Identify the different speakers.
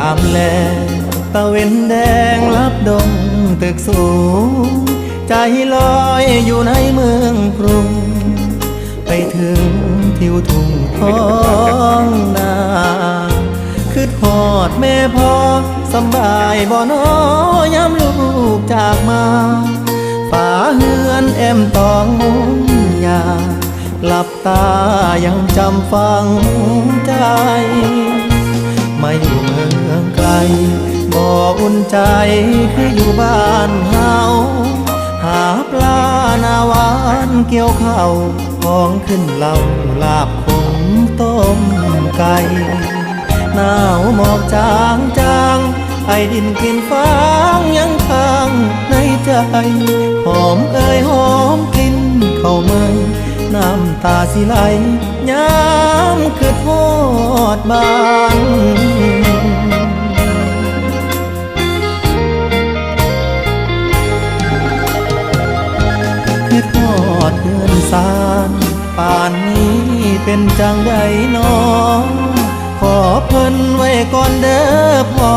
Speaker 1: ามแลตะเวนแดงลับดงตึกสูงใจลอยอยู่ในเมืองกรุงไปถึงทิวทุ่งท้องนาคือทอดแม่พ่อสำบายบ่น้อยามลูกจากมาฝาเฮือนแอมตองมุงยาหลับตายังจำฝังใจมาอยู่เมืองไกลบ่อุ่นใจคืออยู่บ้านเฮาหาปลาหน้าหวานเกี่ยวข้าวของขึ้นเหล้าลาบขมต้มไก่หนาวหมอกจางจางไอดินกลิ่นฟางยังค้างในใจหอมเอ่ยหอมกลิ่นเข้าเมืองน้ำตาสิไหลยามคือทอดบ้านคือทอดเพื่อนสารป่านนี้เป็นจังใดน้องขอเพิ่นไว้ก่อนเด้อพ่อ